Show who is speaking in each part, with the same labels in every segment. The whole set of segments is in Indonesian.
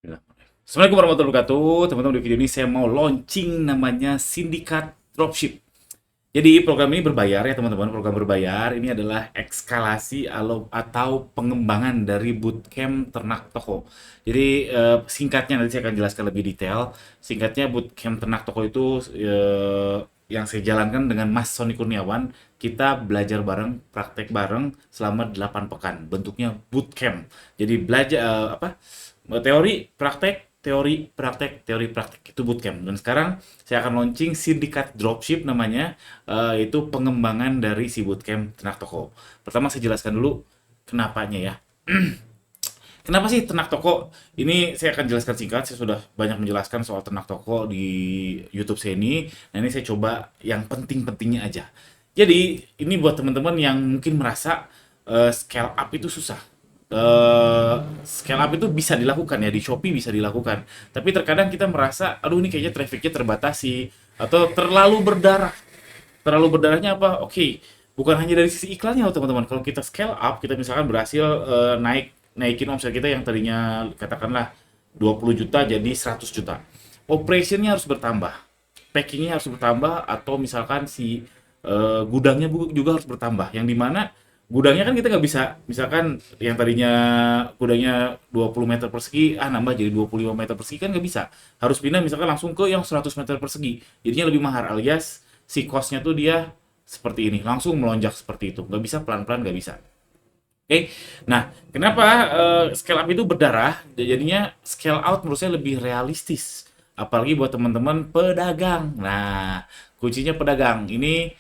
Speaker 1: Assalamualaikum warahmatullahi wabarakatuh. Teman-teman, di video ini saya mau launching namanya Sindikat Dropship. Jadi program ini berbayar ya teman-teman, program berbayar. Ini adalah ekskalasi atau pengembangan dari bootcamp ternak toko. Jadi singkatnya nanti saya akan jelaskan lebih detail. Singkatnya bootcamp ternak toko itu yang saya jalankan dengan Mas Sony Kurniawan. Kita belajar bareng, praktek bareng selama 8 pekan. Bentuknya bootcamp. Jadi belajar teori, praktek, teori praktek itu bootcamp. Dan sekarang saya akan launching sindikat dropship namanya, itu pengembangan dari si bootcamp ternak toko. Pertama saya jelaskan dulu kenapanya ya. Kenapa sih ternak toko? Ini saya akan jelaskan singkat. Saya sudah banyak menjelaskan soal ternak toko di YouTube saya ini. Nah, ini saya coba yang penting-pentingnya aja. Jadi, ini buat teman-teman yang mungkin merasa scale up itu susah. Scale up itu bisa dilakukan ya, di Shopee bisa dilakukan. Tapi terkadang kita merasa, aduh ini kayaknya trafficnya terbatasi atau terlalu berdarah. Terlalu berdarahnya apa? Oke, bukan hanya dari sisi iklannya loh teman-teman. Kalau kita scale up, kita misalkan berhasil naikin omset kita yang tadinya katakanlah 20 juta jadi 100 juta. Operationnya harus bertambah, packingnya harus bertambah, atau misalkan si gudangnya juga harus bertambah. Yang dimana gudangnya kan kita nggak bisa, misalkan yang tadinya gudangnya 20 meter persegi, nambah jadi 25 meter persegi kan nggak bisa. Harus pindah misalkan langsung ke yang 100 meter persegi. Jadinya lebih mahal, alias si cost-nya tuh dia seperti ini, langsung melonjak seperti itu. Nggak bisa pelan-pelan, nggak bisa. Oke, nah kenapa scale up itu berdarah? Jadinya scale out menurut saya lebih realistis. Apalagi buat teman-teman pedagang. Nah, kuncinya pedagang. Ini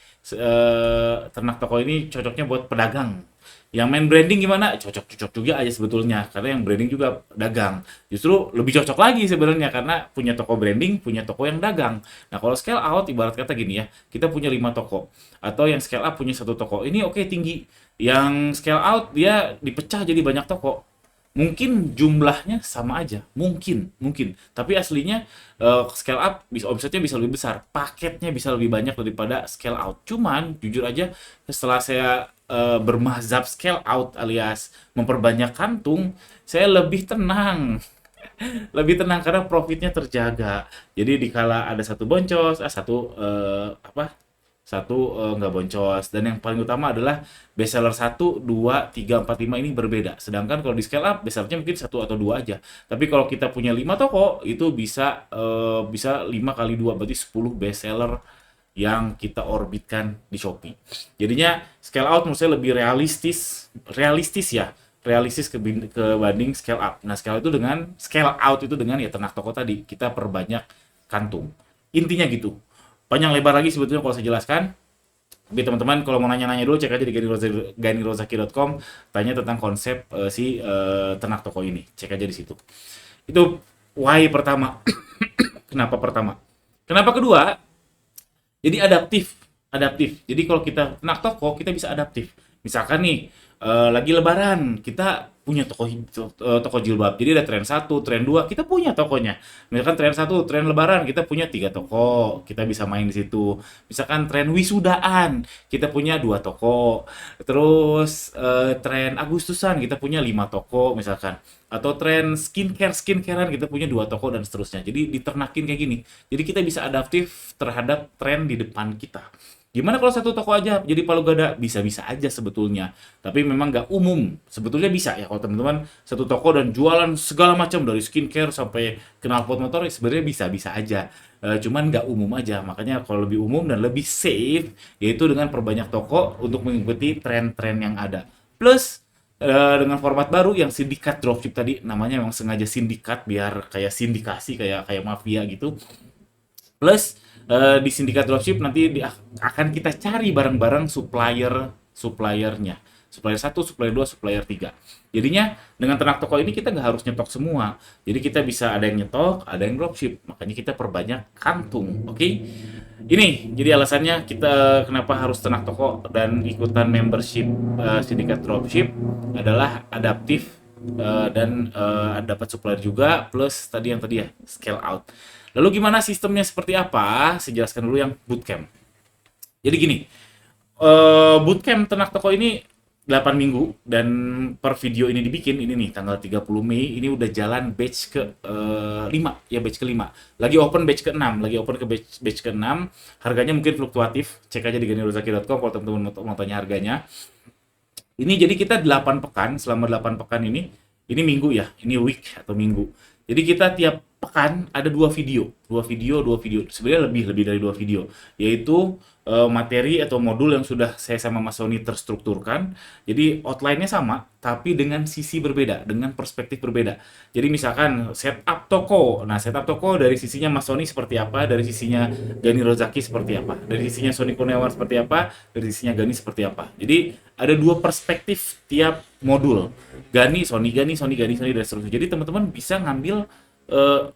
Speaker 1: ternak toko ini cocoknya buat pedagang. Yang main branding gimana? Cocok-cocok juga aja sebetulnya, karena yang branding juga dagang. Justru lebih cocok lagi sebenarnya karena punya toko branding, punya toko yang dagang. Nah, kalau scale out ibarat kata gini ya, kita punya 5 toko atau yang scale up punya satu toko. Ini oke tinggi. Yang scale out dia dipecah jadi banyak toko. Mungkin jumlahnya sama aja, mungkin. Tapi aslinya scale up bisa omsetnya bisa lebih besar, paketnya bisa lebih banyak daripada scale out. Cuman jujur aja setelah saya bermazhab scale out alias memperbanyak kantung, saya lebih tenang. Lebih tenang karena profitnya terjaga. Jadi dikala ada satu boncos, satu nggak boncos. Dan yang paling utama adalah best seller 1, 2, 3, 4, 5 ini berbeda. Sedangkan kalau di scale up, best sellernya mungkin satu atau dua aja. Tapi kalau kita punya 5 toko, itu bisa 5 kali 2, berarti 10 best seller yang kita orbitkan di Shopee. Jadinya scale out menurut saya lebih realistis ya. Realistis kebanding scale up. Nah, scale out itu dengan ya ternak toko tadi, kita perbanyak kantung. Intinya gitu. Panjang lebar lagi sebetulnya kalau saya jelaskan. Tapi teman-teman kalau mau nanya-nanya dulu cek aja di ganirozaki.com, tanya tentang konsep si ternak toko ini. Cek aja di situ. Itu why pertama. Kenapa pertama? Kenapa kedua? Jadi adaptif. Jadi kalau kita ternak toko, kita bisa adaptif. Misalkan nih, lagi lebaran, kita punya toko jilbab. Jadi ada tren satu, tren 2, kita punya tokonya. Misalkan tren satu, tren lebaran, kita punya 3 toko. Kita bisa main di situ. Misalkan tren wisudaan, kita punya 2 toko. Terus tren Agustusan, kita punya 5 toko misalkan. Atau tren skincarean kita punya 2 toko dan seterusnya. Jadi diternakin kayak gini. Jadi kita bisa adaptif terhadap tren di depan kita. Gimana kalau satu toko aja jadi palu gada? Bisa-bisa aja sebetulnya. Tapi memang nggak umum. Sebetulnya bisa ya kalau teman-teman satu toko dan jualan segala macam dari skincare sampai knalpot motor ya sebenarnya bisa-bisa aja. Cuman nggak umum aja. Makanya kalau lebih umum dan lebih safe yaitu dengan perbanyak toko untuk mengikuti tren-tren yang ada. Plus dengan format baru yang sindikat dropship tadi, namanya memang sengaja sindikat biar kayak sindikasi, kayak mafia gitu. Plus di sindikat dropship nanti akan kita cari bareng-bareng suppliernya. Supplier satu, supplier 2, supplier 3. Jadinya dengan ternak toko ini kita nggak harus nyetok semua. Jadi kita bisa ada yang nyetok, ada yang dropship. Makanya kita perbanyak kantung, oke? Ini jadi alasannya kita kenapa harus ternak toko dan ikutan membership sindikat dropship adalah adaptif, dan dapat supplier juga, plus tadi ya scale out. Lalu gimana sistemnya seperti apa? Saya jelaskan dulu yang bootcamp. Jadi gini, bootcamp ternak toko ini 8 minggu dan per video ini dibikin ini nih tanggal 30 Mei ini udah jalan batch ke 5 ya, batch ke-5. Lagi open batch ke-6, lagi open ke batch ke-6. Harganya mungkin fluktuatif. Cek aja di ganirozaki.com kalau teman-teman mau tanya harganya. Ini jadi kita 8 pekan, selama 8 pekan ini minggu ya, ini week atau minggu. Jadi kita tiap pekan ada dua video. Sebenarnya lebih dari dua video, yaitu materi atau modul yang sudah saya sama Mas Sony terstrukturkan. Jadi outline-nya sama, tapi dengan sisi berbeda, dengan perspektif berbeda. Jadi misalkan setup toko. Nah, setup toko dari sisinya Mas Sony seperti apa, dari sisinya Gani Rozaki seperti apa, dari sisinya Sony Kurniawan seperti apa, dari sisinya Gani seperti apa. Jadi ada dua perspektif tiap modul. Gani, Sony, dan seterusnya. Jadi teman-teman bisa ngambil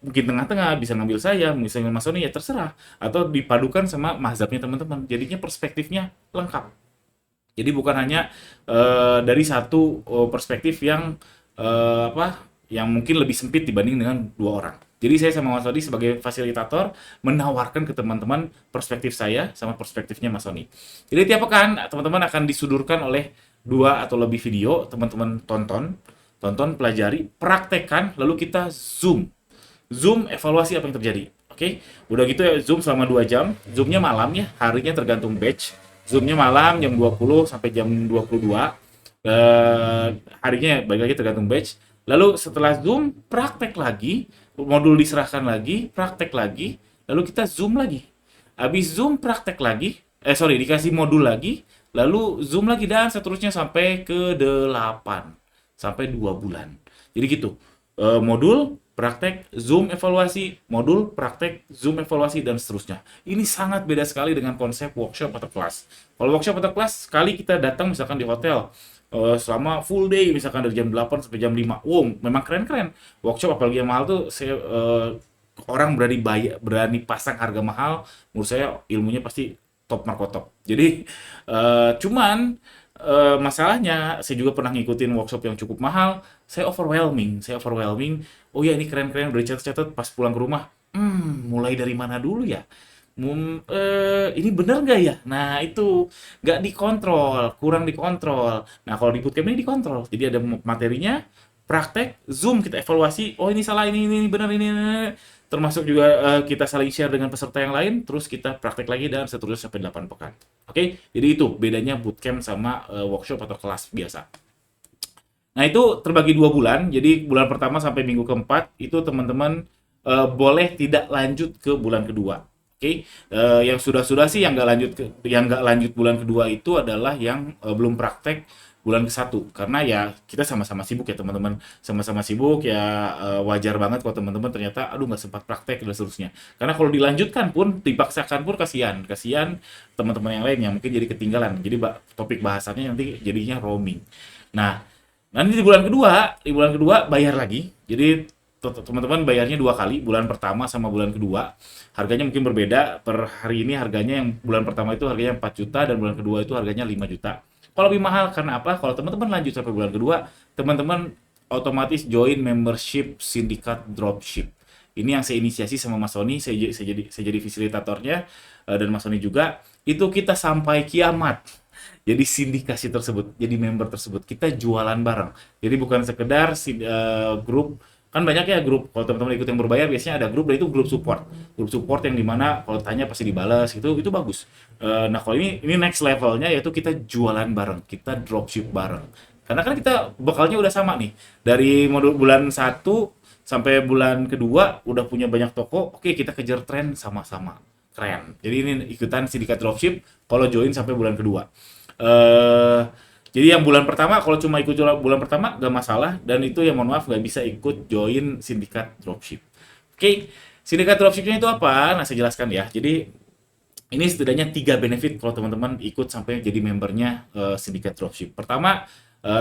Speaker 1: mungkin tengah-tengah, bisa ngambil saya, misalnya Mas Sony ya terserah, atau dipadukan sama mazhabnya teman-teman. Jadinya perspektifnya lengkap. Jadi bukan hanya dari satu perspektif yang yang mungkin lebih sempit dibanding dengan dua orang. Jadi saya sama Mas Sony sebagai fasilitator menawarkan ke teman-teman perspektif saya sama perspektifnya Mas Sony. Jadi tiap pekan teman-teman akan disudurkan oleh dua atau lebih video, teman-teman tonton, pelajari, praktekkan, lalu kita zoom evaluasi apa yang terjadi. Oke, udah gitu ya, zoom selama 2 jam. Zoomnya malam ya, harinya tergantung batch. Zoomnya malam jam 20 sampai jam 22. Harinya balik lagi tergantung batch. Lalu setelah zoom, praktek lagi, modul diserahkan lagi, praktek lagi, lalu kita zoom lagi. Habis zoom, praktek lagi, dikasih modul lagi, lalu zoom lagi, dan seterusnya sampai ke 8, sampai 2 bulan. Jadi gitu, modul, praktek, zoom, evaluasi, modul, praktek, zoom, evaluasi, dan seterusnya. Ini sangat beda sekali dengan konsep workshop atau kelas. Kalau workshop atau kelas, sekali kita datang misalkan di hotel, selama full day, misalkan dari jam 8 sampai jam 5. Wow, memang keren-keren. Workshop apalagi yang mahal tuh, orang berani pasang harga mahal, menurut saya ilmunya pasti top marko top. Jadi, cuman masalahnya saya juga pernah ngikutin workshop yang cukup mahal, saya overwhelming. Oh ya, ini keren-keren, udah catat-catat, pas pulang ke rumah, mulai dari mana dulu ya? Ini bener nggak ya? Nah, itu nggak dikontrol, kurang dikontrol. Nah, kalau di bootcamp ini dikontrol. Jadi ada materinya, praktek, zoom, kita evaluasi. Oh, ini salah, ini benar, ini. Termasuk juga kita saling share dengan peserta yang lain, terus kita praktek lagi dan seterusnya sampai 8 pekan. Oke, jadi itu bedanya bootcamp sama workshop atau kelas biasa. Nah, itu terbagi 2 bulan. Jadi bulan pertama sampai minggu keempat itu teman-teman boleh tidak lanjut ke bulan kedua. Oke, yang sudah-sudah sih yang nggak lanjut bulan kedua itu adalah yang belum praktek bulan ke-1, karena ya kita sama-sama sibuk ya teman-teman, sama-sama sibuk ya, wajar banget kalau teman-teman ternyata aduh nggak sempat praktek dan seterusnya. Karena kalau dilanjutkan pun, dipaksakan pun kasihan teman-teman yang lain yang mungkin jadi ketinggalan. Jadi topik bahasannya nanti jadinya roaming. Nah, nanti di bulan kedua bayar lagi. Jadi teman-teman bayarnya 2 kali, bulan pertama sama bulan kedua. Harganya mungkin berbeda. Per hari ini harganya yang bulan pertama itu harganya 4 juta dan bulan kedua itu harganya 5 juta. Kalau lebih mahal karena apa? Kalau teman-teman lanjut sampai bulan kedua, teman-teman otomatis join membership sindikat dropship. Ini yang saya inisiasi sama Mas Sony, saya jadi fasilitatornya, dan Mas Sony juga. Itu kita sampai kiamat. Jadi sindikasi tersebut, jadi member tersebut, kita jualan bareng. Jadi bukan sekedar grup. Kan banyak ya grup, kalau teman-teman ikut yang berbayar biasanya ada grup, dan itu grup support yang dimana kalau tanya pasti dibalas, itu bagus. Nah, kalau ini next levelnya, yaitu kita jualan bareng, kita dropship bareng, karena kan kita bekalnya udah sama nih, dari modul bulan 1 sampai bulan kedua udah punya banyak toko. Oke, kita kejar tren sama-sama, keren. Jadi ini ikutan sindikat dropship kalau join sampai bulan kedua. Jadi yang bulan pertama, kalau cuma ikut bulan pertama gak masalah, dan itu ya mohon maaf gak bisa ikut join sindikat dropship. Oke, sindikat dropshipnya itu apa? Nah, saya jelaskan ya. Jadi ini setidaknya 3 benefit kalau teman-teman ikut sampai jadi membernya sindikat dropship. Pertama,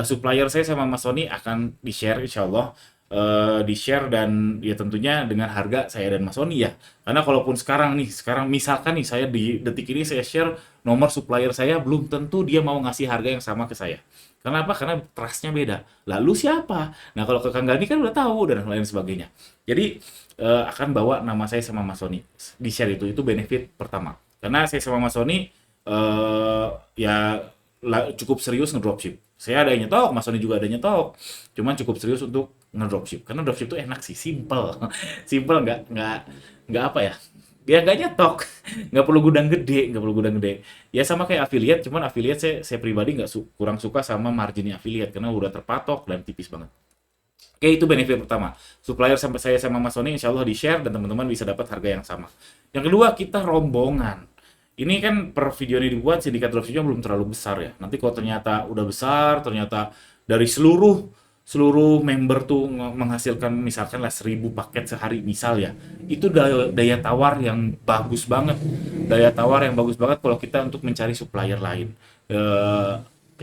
Speaker 1: supplier saya sama Mas Sony akan di-share insya Allah. Di-share dan ya tentunya dengan harga saya dan Mas Sony ya. Karena kalaupun sekarang misalkan nih saya di detik ini saya share nomor supplier saya, belum tentu dia mau ngasih harga yang sama ke saya. Kenapa? Karena trust-nya beda. Lalu siapa? Nah, kalau ke Kang Gani kan udah tahu dan lain sebagainya. Jadi akan bawa nama saya sama Mas Sony di-share, itu benefit pertama. Karena saya sama Mas Sony ya cukup serius ngedropship. Saya ada yang nyetok, Mas Sony juga ada yang nyetok. Cuman cukup serius untuk ngedropship. Karena dropship itu enak sih, simple. Simple nggak apa ya? Ya nggak nyetok, nggak perlu gudang gede, nggak perlu gudang gede. Ya sama kayak affiliate, cuman affiliate saya pribadi nggak kurang suka sama marginnya affiliate karena udah terpatok dan tipis banget. Oke, itu benefit pertama. Supplier sampai saya sama Mas Sony insya Allah di-share dan teman-teman bisa dapat harga yang sama. Yang kedua, kita rombongan. Ini kan per video ini dibuat, sindikat dropshipnya belum terlalu besar ya. Nanti kalau ternyata udah besar, ternyata dari seluruh seluruh member tuh menghasilkan misalkan lah 1.000 paket sehari misal ya. Itu daya tawar yang bagus banget. Daya tawar yang bagus banget kalau kita untuk mencari supplier lain. Eh,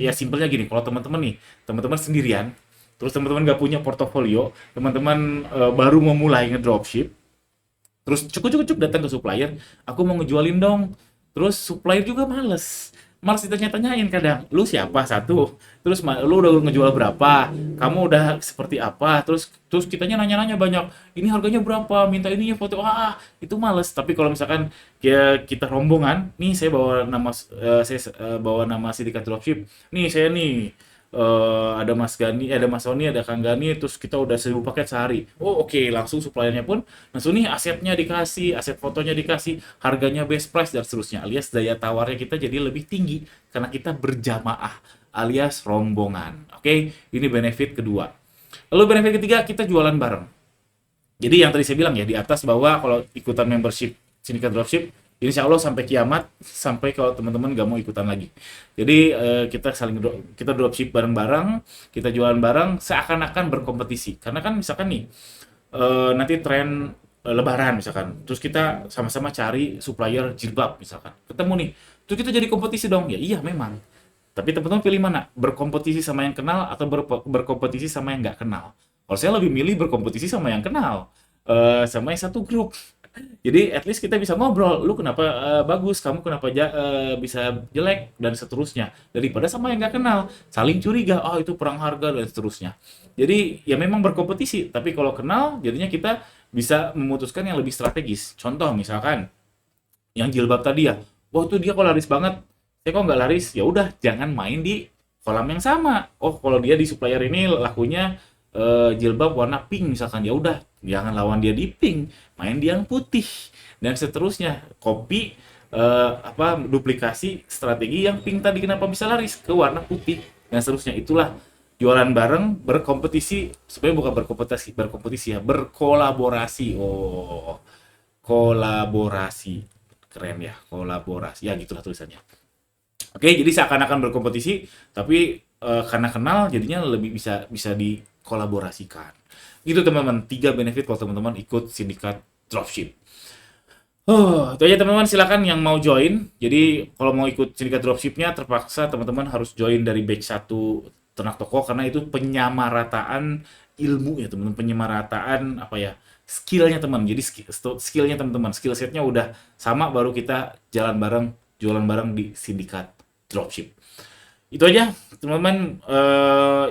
Speaker 1: ya simpelnya gini, kalau teman-teman nih, teman-teman sendirian, terus teman-teman nggak punya portofolio, teman-teman baru mau mulai ngedropship, terus cukup-cukup datang ke supplier, aku mau ngejualin dong. Terus supplier juga males ditanya-tanyain kadang, lu siapa satu, terus lu udah ngejual berapa, kamu udah seperti apa, terus terus kitanya nanya-nanya banyak, ini harganya berapa, minta ininya foto, itu males. Tapi kalau misalkan kita rombongan, nih saya bawa nama bawa nama Sindikat Dropship, nih saya nih ada Mas Gani, ada Mas Sony, ada Kang Gani, terus kita udah 1.000 paket sehari. Oh oke, langsung suppliernya pun langsung nih asetnya dikasih, aset fotonya dikasih, harganya best price dan seterusnya. Alias daya tawarnya kita jadi lebih tinggi karena kita berjamaah alias rombongan. Oke, ini benefit kedua. Lalu benefit ketiga, kita jualan bareng. Jadi yang tadi saya bilang ya di atas bahwa kalau ikutan membership Sindikat Dropship, insya Allah sampai kiamat, sampai kalau teman-teman gak mau ikutan lagi. Jadi kita kita dropship bareng-bareng, kita jualan bareng, seakan-akan berkompetisi. Karena kan misalkan nih, nanti tren Lebaran misalkan, terus kita sama-sama cari supplier jilbab misalkan, ketemu nih, terus kita jadi kompetisi dong. Ya iya memang. Tapi teman-teman pilih mana? Berkompetisi sama yang kenal atau berkompetisi sama yang nggak kenal? Kalau saya lebih milih berkompetisi sama yang kenal, sama yang satu grup. Jadi at least kita bisa ngobrol, lu kenapa bagus, kamu kenapa bisa jelek dan seterusnya. Daripada sama yang nggak kenal, saling curiga, oh itu perang harga dan seterusnya. Jadi ya memang berkompetisi, tapi kalau kenal jadinya kita bisa memutuskan yang lebih strategis. Contoh misalkan yang jilbab tadi ya, wah itu dia kok laris banget, saya kok nggak laris, ya udah jangan main di kolam yang sama. Oh kalau dia di supplier ini lakunya jilbab warna pink misalkan, ya udah jangan lawan dia di pink, main di yang putih dan seterusnya. Copy duplikasi strategi yang pink tadi kenapa bisa laris ke warna putih dan seterusnya. Itulah jualan bareng, berkompetisi, sebenarnya bukan berkompetisi ya, berkolaborasi. Oh, kolaborasi, keren ya, kolaborasi ya, gitulah tulisannya. Oke, jadi seakan-akan berkompetisi, tapi karena kenal jadinya lebih bisa bisa dikolaborasikan. Itu teman-teman, 3 benefit kalau teman-teman ikut sindikat dropship. Oh, itu aja teman-teman, silakan yang mau join. Jadi kalau mau ikut sindikat dropshipnya terpaksa teman-teman harus join dari batch 1 Ternak Toko karena itu penyamarataan ilmu ya teman-teman, penyamarataan apa ya, skillnya teman. Jadi skillnya teman-teman, skill setnya udah sama, baru kita jalan bareng, jualan bareng di sindikat dropship. Itu aja teman-teman,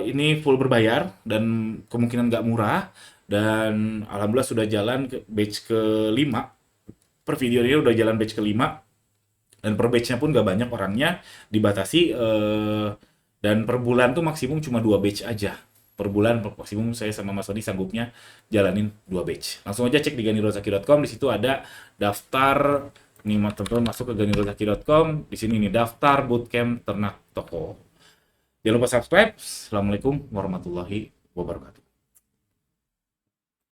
Speaker 1: ini full berbayar dan kemungkinan nggak murah, dan alhamdulillah sudah jalan ke batch ke-5. Per video ini udah jalan batch ke-5 dan per batchnya pun nggak banyak orangnya, dibatasi, dan per bulan tuh maksimum cuma 2 batch aja. Per bulan maksimum saya sama Mas Sony sanggupnya jalanin 2 batch. Langsung aja cek di ganirozaki.com, di situ ada daftar. Nih teman-teman masuk ke ganirozaki.com, di sini nih daftar bootcamp Ternak Toko. Jangan lupa subscribe. Assalamualaikum warahmatullahi wabarakatuh.